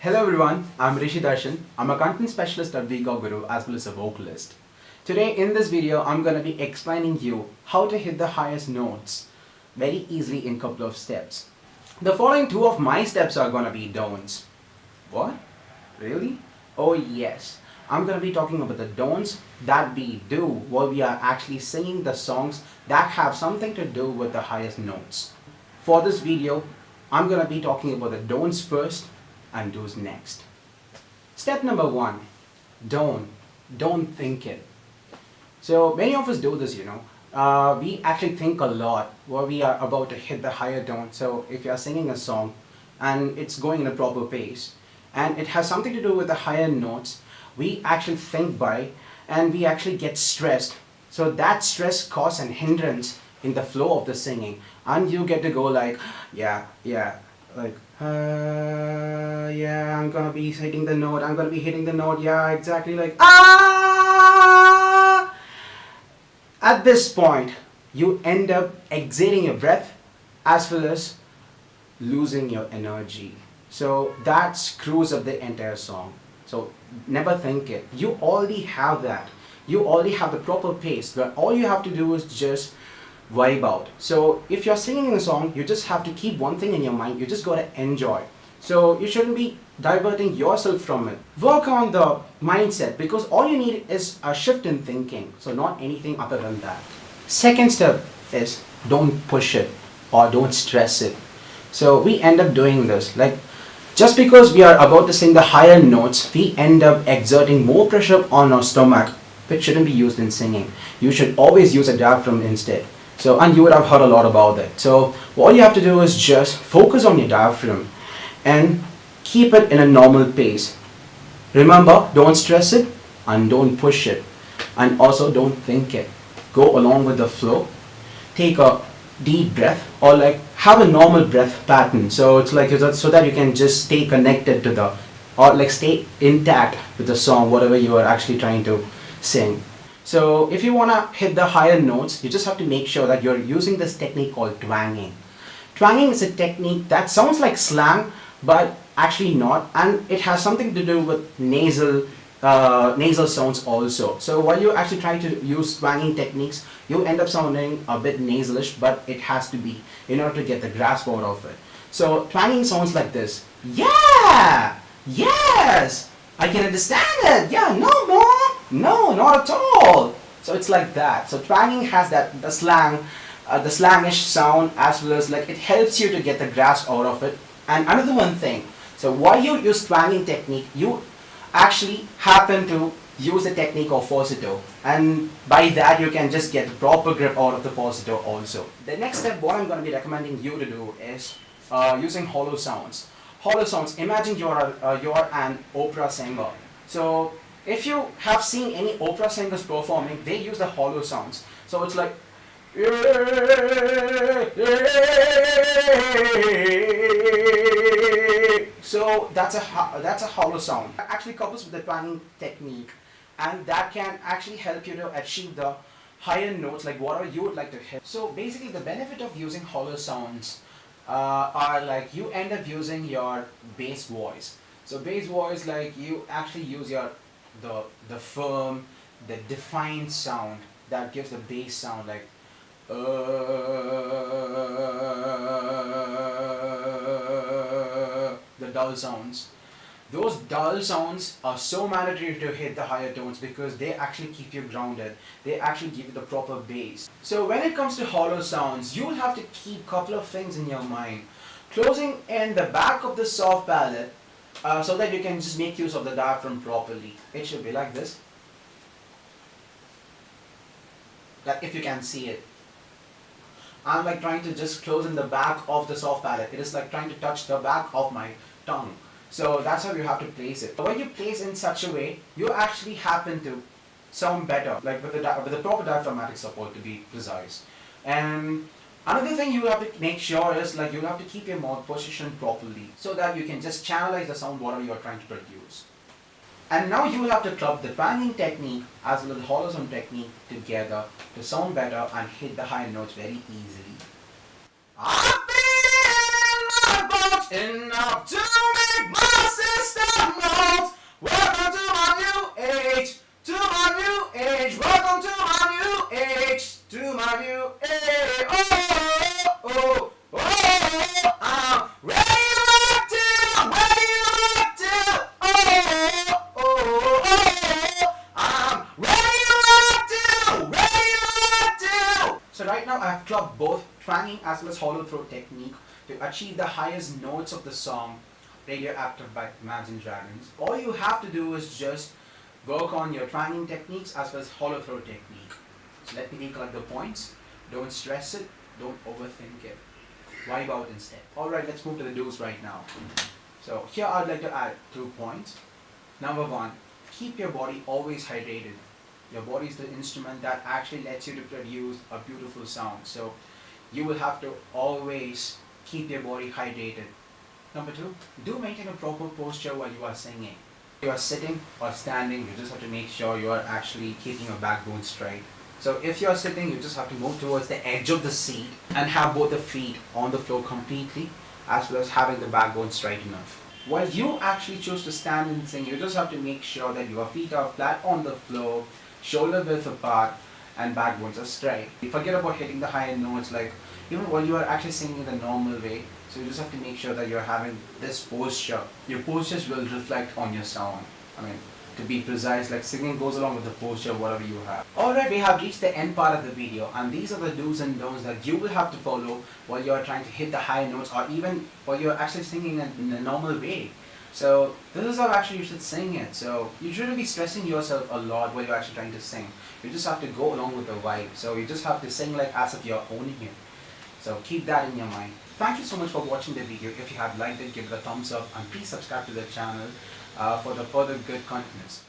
Hello everyone, I'm Rishi Darshan. I'm a content specialist at WeGotGuru as well as a vocalist. Today in this video, I'm going to be explaining you how to hit the highest notes very easily in a couple of steps. The following two of my steps are going to be don'ts. What? Really? Oh yes. I'm going to be talking about the don'ts that we do while we are actually singing the songs that have something to do with the highest notes. For this video, I'm going to be talking about the don'ts first and do's next. Step number one, don't think it. So many of us do this, we actually think a lot while we are about to hit the higher tone. So if you are singing a song and it's going in a proper pace and it has something to do with the higher notes, we actually think by and we actually get stressed. So that stress causes an hindrance in the flow of the singing, and you get to go like, yeah, I'm gonna be hitting the note, yeah, exactly, like, ah! At this point, you end up exhaling your breath as well as losing your energy. So that screws up the entire song. So never think it. You already have that. You already have the proper pace, but all you have to do is just vibe out. So if you're singing a song, you just have to keep one thing in your mind. You just gotta enjoy. So you shouldn't be diverting yourself from it. Work on the mindset, because all you need is a shift in thinking. So not anything other than that. Second step is don't push it or don't stress it. So we end up doing this. Like, just because we are about to sing the higher notes, we end up exerting more pressure on our stomach, which shouldn't be used in singing. You should always use a diaphragm instead. So, and you would have heard a lot about that. So all you have to do is just focus on your diaphragm and keep it in a normal pace. Remember, don't stress it and don't push it, and also don't think it. Go along with the flow. Take a deep breath, or like have a normal breath pattern. So it's like so that you can just stay connected to the, or like stay intact with the song, whatever you are actually trying to sing. So if you want to hit the higher notes, you just have to make sure that you're using this technique called twanging. Twanging is a technique that sounds like slang, but actually not, and it has something to do with nasal sounds also. So while you actually try to use twanging techniques, you end up sounding a bit nasalish, but it has to be in order to get the grasp out of it. So twanging sounds like this. Yeah! Yes! I can understand it! Yeah, no more! No, not at all! So it's like that. So twanging has that, the slangish sound, as well as like it helps you to get the grasp out of it. And another one thing, so while you use twanging technique, you actually happen to use the technique of falsetto, and by that you can just get the proper grip out of the falsetto also. The next step, what I'm going to be recommending you to do is using hollow sounds. Hollow sounds, imagine you're an opera singer. So if you have seen any opera singers performing, they use the hollow sounds. So it's like, so that's a hollow sound. It actually couples with the twanging technique, and that can actually help you to achieve the higher notes, like whatever you would like to hit. So basically the benefit of using hollow sounds are like you end up using your bass voice. So bass voice, like you actually use the firm, the defined sound that gives the bass sound, like the dull sounds. Those dull sounds are so mandatory to hit the higher tones because they actually keep you grounded. They actually give you the proper bass. So when it comes to hollow sounds, you'll have to keep a couple of things in your mind. Closing in the back of the soft palate so that you can just make use of the diaphragm properly. It should be like this. Like if you can see it. I'm like trying to just close in the back of the soft palate. It is like trying to touch the back of my tongue. So that's how you have to place it. When you place in such a way, you actually happen to sound better, like with the proper diaphragmatic support, to be precise. And another thing you have to make sure is like you have to keep your mouth positioned properly so that you can just channelize the sound whatever you are trying to produce. And now you will have to club the twanging technique as well as the hollow sound technique together to sound better and hit the high notes very easily. I've been in my boat enough to make my stop notes. Welcome to my new age, to my new age. Welcome to my new age, to my new age. Oh, oh, oh, oh. I'm ready to rock till, ready to rock till. Oh, oh, oh, oh. I'm ready to rock till, ready to rock till. So right now I have clubbed both twanging as well as hollow throat technique to achieve the highest notes of the song Radioactive by Imagine Dragons. All you have to do is just work on your twanging techniques as well as hollow throat technique. So let me recollect the points. Don't stress it, don't overthink it. Vibe out instead. Alright, let's move to the do's right now. So here I'd like to add 2 points. Number 1, keep your body always hydrated. Your body is the instrument that actually lets you to produce a beautiful sound. So you will have to always keep your body hydrated. Number 2, do maintain a proper posture while you are singing. If you are sitting or standing, you just have to make sure you are actually keeping your backbone straight. So if you are sitting, you just have to move towards the edge of the seat and have both the feet on the floor completely, as well as having the backbone straight enough. While you actually choose to stand and sing, you just have to make sure that your feet are flat on the floor, shoulder width apart, and backbones are straight. Forget about hitting the higher notes, like even while you are actually singing in the normal way. So you just have to make sure that you're having this posture. Your postures will reflect on your sound. I mean, to be precise, like singing goes along with the posture, whatever you have. Alright, we have reached the end part of the video, and these are the do's and don'ts that you will have to follow while you're trying to hit the high notes, or even while you're actually singing in a normal way. So this is how actually you should sing it. So you shouldn't be stressing yourself a lot while you're actually trying to sing. You just have to go along with the vibe. So you just have to sing like as if you're owning it. So keep that in your mind. Thank you so much for watching the video. If you have liked it, give it a thumbs up, and please subscribe to the channel for the further good contents.